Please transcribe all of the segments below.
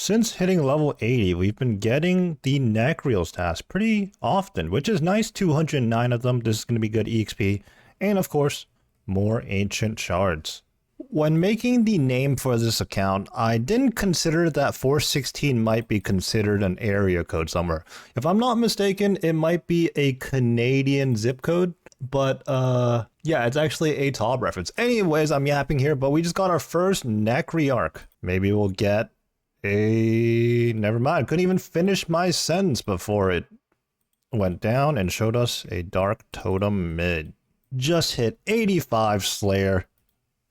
Since hitting level 80, we've been getting the Necreals task pretty often, which is nice. 209 of them. This is going to be good EXP. And of course, more ancient shards. When making the name for this account, I didn't consider that 416 might be considered an area code somewhere. If I'm not mistaken, it might be a Canadian zip code, but yeah, it's actually a TOB reference. Anyways, I'm yapping here, but we just got our first Necrearch. Maybe we'll get a... never mind, couldn't even finish my sentence before it went down and showed us a Dark Totem mid. Just hit 85 Slayer.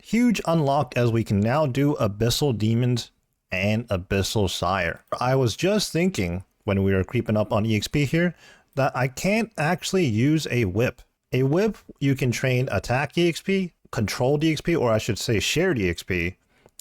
Huge unlock as we can now do Abyssal Demons and Abyssal Sire. I was just thinking when we were creeping up on EXP here that I can't actually use a whip. A whip, you can train attack EXP, control EXP, or I should say shared EXP,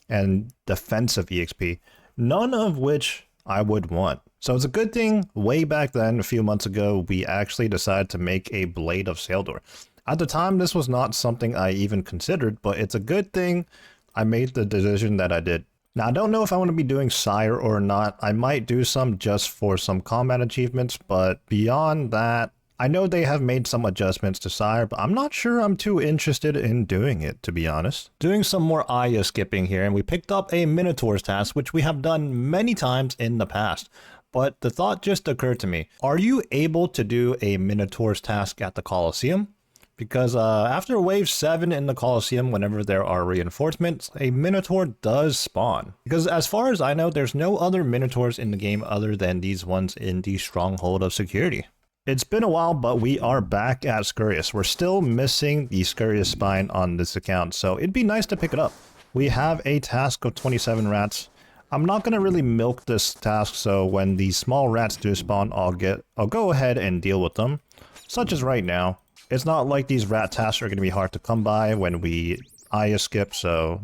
and defensive EXP. None of which I would want. So it's a good thing way back then, a few months ago, we actually decided to make a Blade of Saeldor. At the time, this was not something I even considered, but it's a good thing I made the decision that I did. Now, I don't know if I want to be doing Sire or not. I might do some just for some combat achievements, but beyond that, I know they have made some adjustments to Sire, but I'm not sure I'm too interested in doing it, to be honest. Doing some more Aya skipping here, and we picked up a Minotaur's task, which we have done many times in the past. But the thought just occurred to me, are you able to do a Minotaur's task at the Colosseum? Because after wave 7 in the Colosseum, whenever there are reinforcements, a Minotaur does spawn. Because as far as I know, there's no other Minotaurs in the game other than these ones in the Stronghold of Security. It's been a while, but we are back at Scurious. We're still missing the Scurious Spine on this account, so it'd be nice to pick it up. We have a task of 27 rats. I'm not going to really milk this task, so when the small rats do spawn, I'll go ahead and deal with them, such as right now. It's not like these rat tasks are going to be hard to come by when we Aya skip, so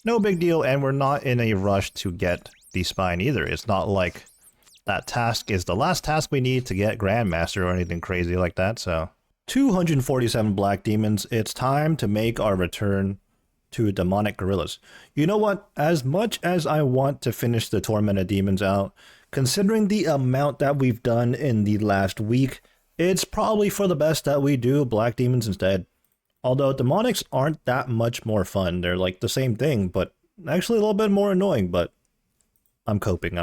no big deal, and we're not in a rush to get the spine either. It's not like that task is the last task we need to get Grandmaster or anything crazy like that, so. 247 Black Demons, it's time to make our return to Demonic Gorillas. You know what? As much as I want to finish the Tormented Demons out, considering the amount that we've done in the last week, it's probably for the best that we do Black Demons instead. Although Demonics aren't that much more fun. They're like the same thing, but actually a little bit more annoying, but I'm coping.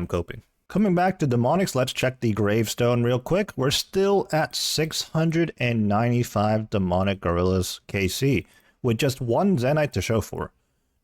Coming back to Demonics, let's check the gravestone real quick. We're still at 695 Demonic Gorillas KC, with just one Zenyte to show for.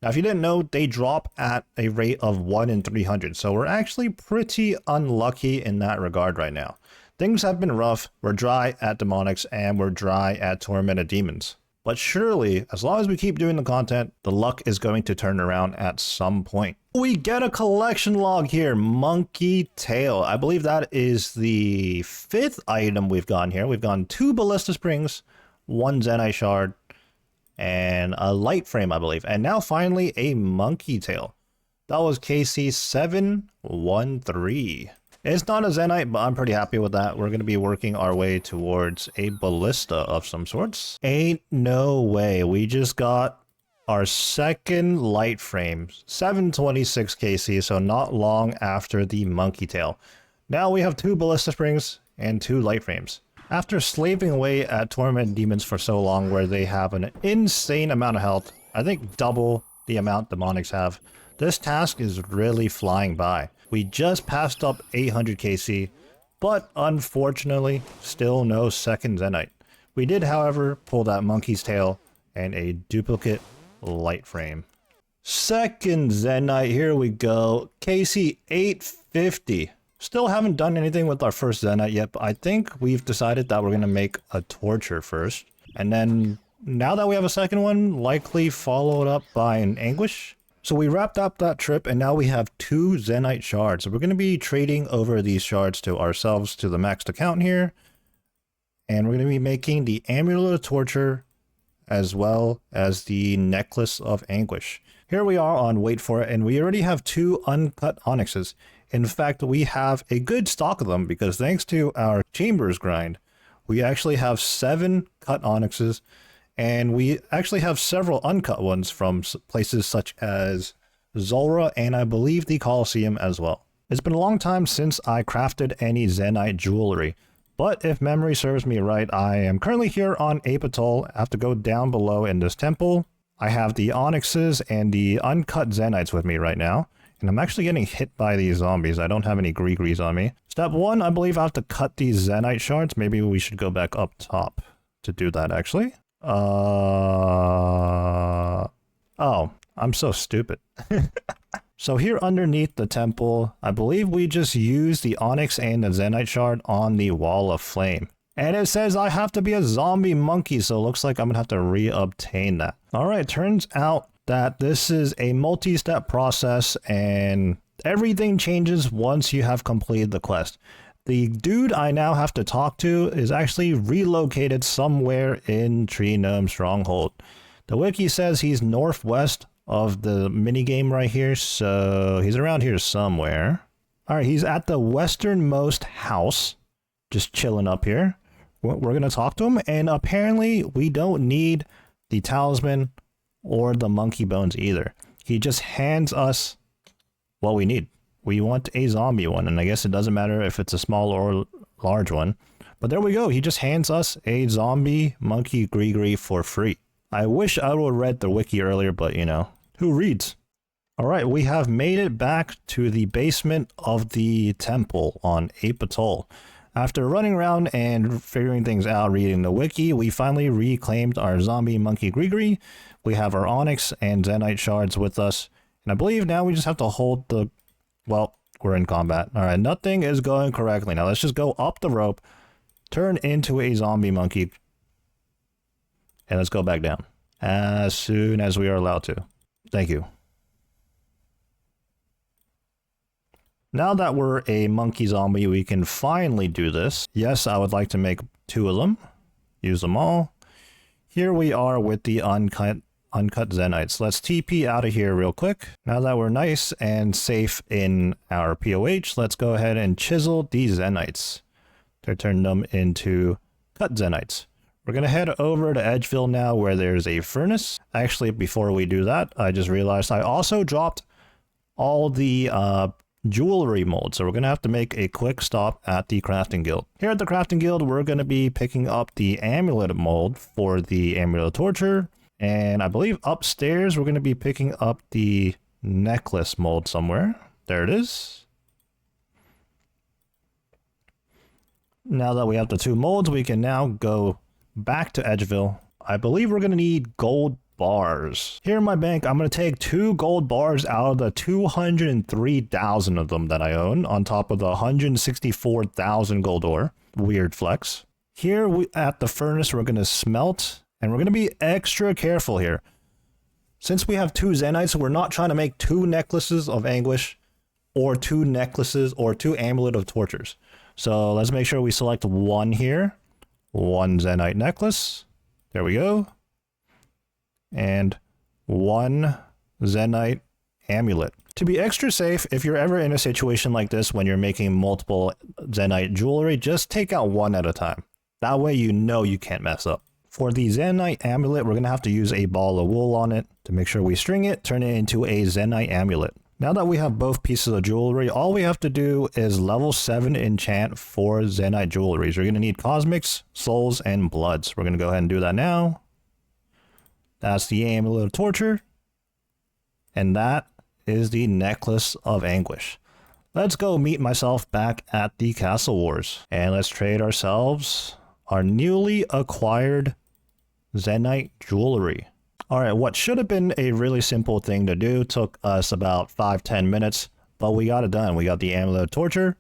Now, if you didn't know, they drop at a rate of 1 in 300, so we're actually pretty unlucky in that regard right now. Things have been rough. We're dry at Demonics, and we're dry at Tormented Demons. But surely, as long as we keep doing the content, the luck is going to turn around at some point. We get a collection log here, Monkey Tail. I believe that is the 5th item we've gotten here. We've gotten 2 Ballista Springs, 1 Zenyte Shard, and a Light Frame, I believe. And now finally a Monkey Tail. That was KC 713. It's not a Zenyte, but I'm pretty happy with that. We're going to be working our way towards a Ballista of some sorts. Ain't no way. We just got our second Light Frame. 726 KC, so not long after the Monkey Tail. Now we have 2 Ballista Springs and 2 Light Frames. After slaving away at Tormented Demons for so long, where they have an insane amount of health, I think double the amount Demonics have, this task is really flying by. We just passed up 800 KC, but unfortunately, still no second Zenyte. We did, however, pull that Monkey's Tail and a duplicate Light Frame. Second Zenyte, here we go. KC 850. Still haven't done anything with our first Zenyte yet, but I think we've decided that we're going to make a Torture first. And then, now that we have a second one, likely followed up by an Anguish. So we wrapped up that trip, and now we have 2 Zenyte shards. So we're going to be trading over these shards to ourselves to the maxed account here. And we're going to be making the Amulet of Torture as well as the Necklace of Anguish. Here we are on Wait For It, and we already have 2 uncut onyxes. In fact, we have a good stock of them because thanks to our Chambers grind, we actually have 7 cut onyxes. And we actually have several uncut ones from places such as Zulrah, and I believe the Colosseum as well. It's been a long time since I crafted any Zenyte jewelry, but if memory serves me right, I am currently here on Apatol. I have to go down below in this temple. I have the onyxes and the uncut Zenytes with me right now, and I'm actually getting hit by these zombies. I don't have any Grigris on me. Step 1, I believe I have to cut these Zenyte shards. Maybe we should go back up top to do that, actually. Oh, I'm so stupid. So here underneath the temple, I believe we just use the onyx and the Zenyte shard on the wall of flame. And it says I have to be a zombie monkey, so it looks like I'm gonna have to re-obtain that. Alright, turns out that this is a multi-step process and everything changes once you have completed the quest. The dude I now have to talk to is actually relocated somewhere in Tree Gnome Stronghold. The wiki says he's northwest of the minigame right here, so he's around here somewhere. Alright, he's at the westernmost house, just chilling up here. We're gonna talk to him, and apparently we don't need the talisman or the monkey bones either. He just hands us what we need. We want a zombie one, and I guess it doesn't matter if it's a small or large one. But there we go, he just hands us a zombie monkey Grigri for free. I wish I would have read the wiki earlier, but you know, who reads? Alright, we have made it back to the basement of the temple on Apatol. After running around and figuring things out, reading the wiki, we finally reclaimed our zombie monkey Grigri. We have our onyx and Zenyte shards with us. And I believe now we just have to hold the... Well, we're in combat. Alright, nothing is going correctly. Now let's just go up the rope, turn into a zombie monkey, and let's go back down as soon as we are allowed to. Thank you. Now that we're a monkey zombie, we can finally do this. Yes, I would like to make 2 of them. Use them all. Here we are with the uncut Zenytes. Let's TP out of here real quick. Now that we're nice and safe in our POH, let's go ahead and chisel these Zenytes to turn them into cut Zenytes. We're going to head over to Edgeville now where there's a furnace. Actually, before we do that, I just realized I also dropped all the jewelry molds. So we're going to have to make a quick stop at the crafting guild. Here at the crafting guild, we're going to be picking up the amulet mold for the amulet of torture. And I believe upstairs, we're going to be picking up the necklace mold somewhere. There it is. Now that we have the 2 molds, we can now go back to Edgeville. I believe we're going to need gold bars. Here in my bank, I'm going to take 2 gold bars out of the 203,000 of them that I own, on top of the 164,000 gold ore. Weird flex. Here at the furnace, we're going to smelt, and we're going to be extra careful here. Since we have 2 Zenytes, we're not trying to make 2 necklaces of anguish, or 2 necklaces, or 2 amulet of tortures. So let's make sure we select 1 here. 1 Zenyte necklace. There we go. And 1 Zenyte amulet. To be extra safe, if you're ever in a situation like this when you're making multiple Zenyte jewelry, just take out 1 at a time. That way you know you can't mess up. For the Zenyte amulet, we're going to have to use a ball of wool on it to make sure we string it, turn it into a Zenyte amulet. Now that we have both pieces of jewelry, all we have to do is level 7 enchant 4 Zenyte jewelries. We're going to need cosmics, souls, and bloods. We're going to go ahead and do that now. That's the amulet of torture. And that is the necklace of anguish. Let's go meet myself back at the Castle Wars. And let's trade ourselves our newly acquired Zenyte jewelry. Alright, what should have been a really simple thing to do took us about 5-10 minutes, but we got it done. We got the amulet of torture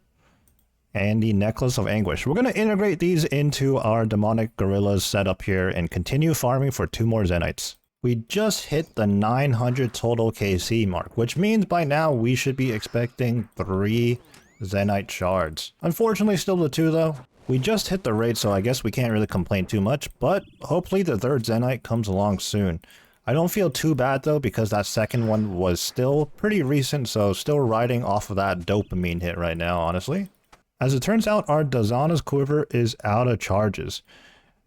and the necklace of anguish. We're going to integrate these into our demonic gorillas setup here and continue farming for 2 more Zenytes. We just hit the 900 total KC mark, which means by now we should be expecting 3 Zenyte shards. Unfortunately, still the 2 though. We just hit the rate, so I guess we can't really complain too much, but hopefully the 3rd Zenyte comes along soon. I don't feel too bad though, because that second one was still pretty recent, so still riding off of that dopamine hit right now, honestly. As it turns out, our Dazana's quiver is out of charges.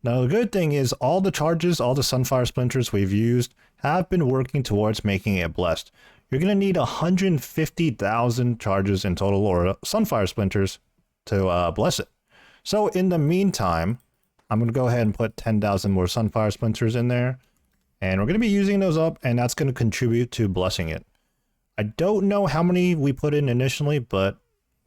Now the good thing is all the charges, all the Sunfire Splinters we've used have been working towards making it blessed. you're going to need 150,000 charges in total, or Sunfire Splinters, to bless it. So in the meantime, I'm going to go ahead and put 10,000 more Sunfire Splinters in there. And we're going to be using those up, and that's going to contribute to blessing it. I don't know how many we put in initially, but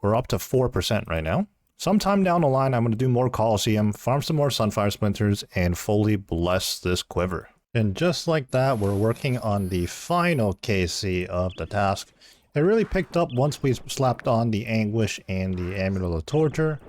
we're up to 4% right now. Sometime down the line, I'm going to do more Colosseum, farm some more Sunfire Splinters, and fully bless this quiver. And just like that, we're working on the final KC of the task. It really picked up once we slapped on the Anguish and the Amulet of Torture.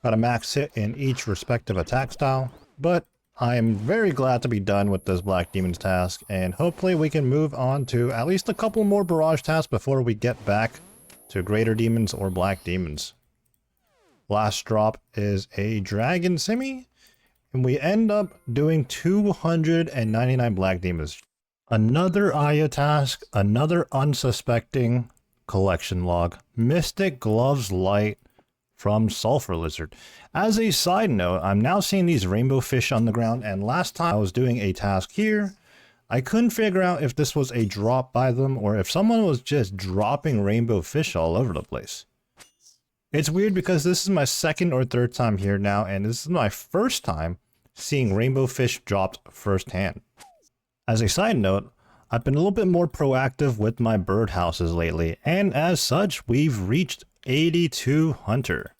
Got a max hit in each respective attack style, but I am very glad to be done with this Black Demons task, and hopefully we can move on to at least a couple more Barrage tasks before we get back to Greater Demons or Black Demons. Last drop is a Dragon Simi, and we end up doing 299 Black Demons. Another Aya task, another unsuspecting collection log. Mystic Gloves Light from Sulfur Lizard. As a side note, I'm now seeing these rainbow fish on the ground, and last time I was doing a task here, I couldn't figure out if this was a drop by them or if someone was just dropping rainbow fish all over the place. It's weird because this is my second or third time here now, and this is my first time seeing rainbow fish dropped firsthand. As a side note, I've been a little bit more proactive with my birdhouses lately, and as such, we've reached 82 Hunter.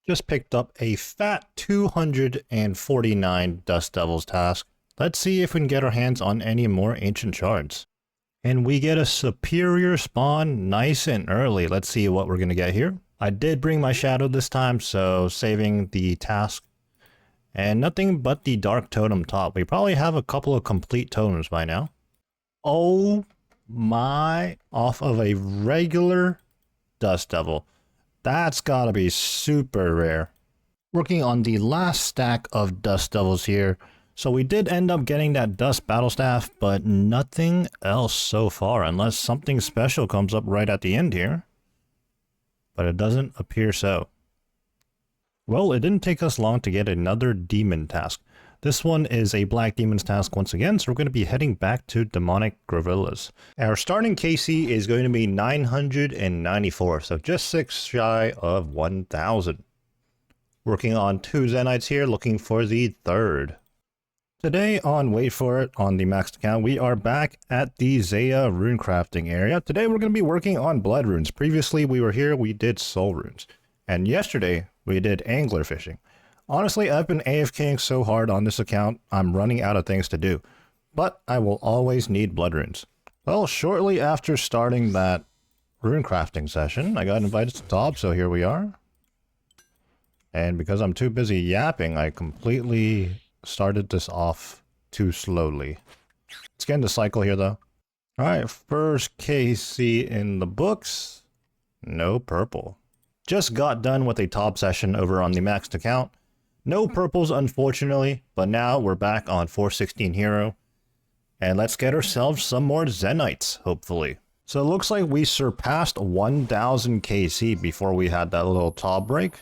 Just picked up a fat 249 Dust Devils task. Let's see if we can get our hands on any more Ancient Shards. And we get a Superior spawn nice and early. Let's see what we're going to get here. I did bring my Shadow this time, so saving the task. And nothing but the Dark Totem top. We probably have a couple of complete totems by now. Oh my, off of a regular Dust Devil. That's gotta be super rare. Working on the last stack of Dust Devils here. So we did end up getting that Dust Battle Staff, but nothing else so far, unless something special comes up right at the end here. But it doesn't appear so. Well, it didn't take us long to get another Demon task. This one is a Black Demons task once again, so we're going to be heading back to Demonic Gorillas. Our starting KC is going to be 994, so just 6 shy of 1,000. Working on 2 Zenytes here, looking for the third. Today on Wait For It, on the maxed account, we are back at the Zenyte rune crafting area. Today we're going to be working on blood runes. Previously we were here, we did soul runes. And yesterday we did angler fishing. Honestly, I've been AFKing so hard on this account, I'm running out of things to do. But I will always need blood runes. Well, shortly after starting that rune crafting session, I got invited to the top, so here we are. And because I'm too busy yapping, I completely started this off too slowly. Let's get into cycle here, though. Alright, first KC in the books. No purple. Just got done with a top session over on the maxed account. No purples, unfortunately, but now we're back on 416 Hero. And let's get ourselves some more Zenytes, hopefully. So it looks like we surpassed 1,000 KC before we had that little top break.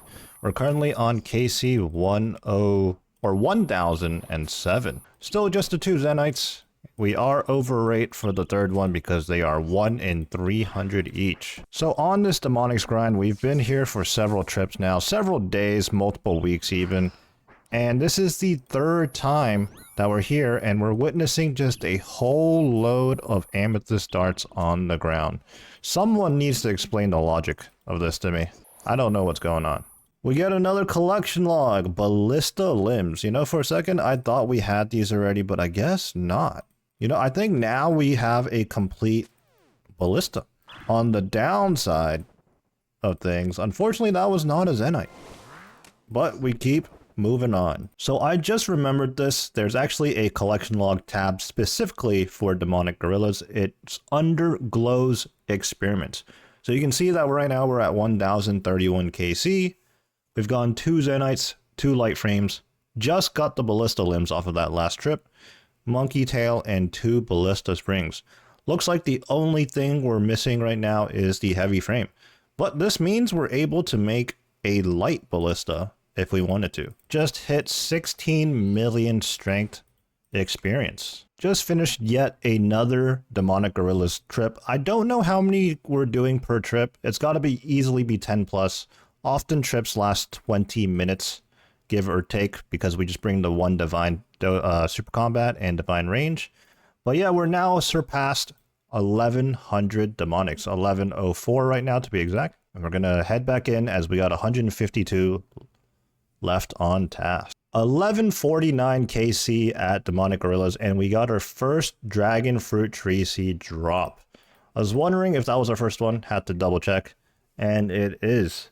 We're currently on KC 1007. Still just the 2 Zenytes. We are overrate for the third one because they are 1 in 300 each. So on this Demonics grind, we've been here for several trips now, several days, multiple weeks even. And this is the third time that we're here, and we're witnessing just a whole load of amethyst darts on the ground. Someone needs to explain the logic of this to me. I don't know what's going on. We get another collection log, Ballista Limbs. You know, for a second, I thought we had these already, but I guess not. You know, I think now we have a complete ballista. On the downside of things, unfortunately, that was not a Zenyte. But we keep moving on. So I just remembered this. There's actually a collection log tab specifically for Demonic Gorillas. It's under Glow's Experiments. So you can see that right now we're at 1,031 KC. We've gone 2 Zenytes, 2 light frames. Just got the Ballista Limbs off of that last trip. Monkey Tail, and 2 Ballista Springs. Looks like the only thing we're missing right now is the heavy frame. But this means we're able to make a light ballista if we wanted to. Just hit 16 million strength experience. Just finished yet another Demonic Gorillas trip. I don't know how many we're doing per trip. It's got to be easily be 10 plus. Often trips last 20 minutes, give or take, because we just bring the one Divine Super Combat and Divine Range. But yeah, we're now surpassed 1,100 Demonics. 1,104 right now to be exact. And we're going to head back in as we got 152 left on task. 1149 KC at Demonic Gorillas, and we got our first Dragon Fruit Tree Seed drop. I was wondering if that was our first one, had to double check, and it is.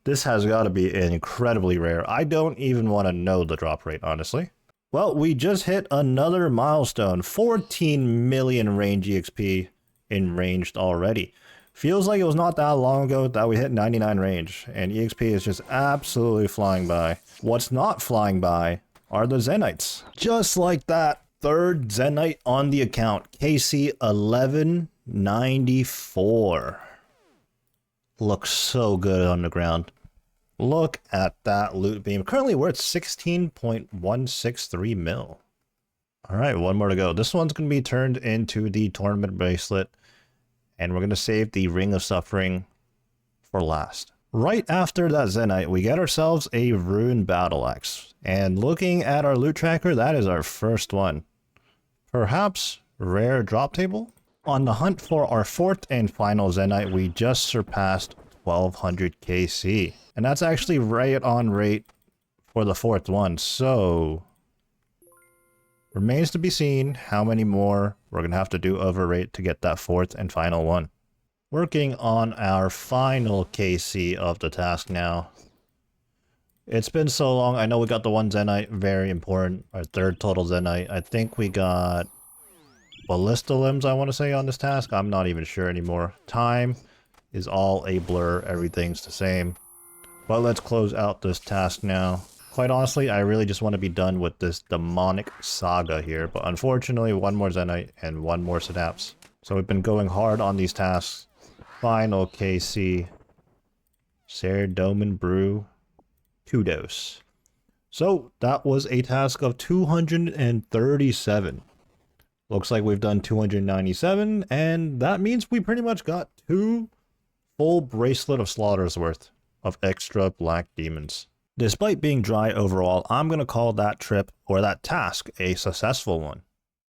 This has got to be incredibly rare. I don't even want to know the drop rate, honestly. Well, we just hit another milestone, 14 million range EXP in ranged already. Feels like it was not that long ago that we hit 99 range, and EXP is just absolutely flying by. What's not flying by are the Zenytes. Just like that, third Zenyte on the account, KC 1194. Looks so good on the ground. Look at that loot beam. Currently, we're at 16.163 mil. All right, one more to go. This one's going to be turned into the Tournament Bracelet, and we're going to save the Ring of Suffering for last. Right after that Zenyte, we get ourselves a Rune Battle Axe. And looking at our loot tracker, that is our first one. Perhaps rare drop table? On the hunt for our fourth and final Zenyte, we just surpassed 1200 KC. And that's actually right on rate for the fourth one. So remains to be seen how many more we're going to have to do over rate to get that fourth and final one. Working on our final KC of the task now. It's been so long. I know we got the one Zenyte, very important. Our third total Zenyte. I think we got Ballista Limbs, I want to say, on this task. I'm not even sure anymore. Time is all a blur. Everything's the same. But let's close out this task now. Quite honestly, I really just want to be done with this Demonic Saga here. But unfortunately, one more Zenyte and one more Synapse. So we've been going hard on these tasks. Final KC. Doman Brew. Kudos. So that was a task of 237. Looks like we've done 297. And that means we pretty much got 2 full Bracelet of Slaughters worth of extra black demons. Despite being dry overall, I'm going to call that trip or that task a successful one.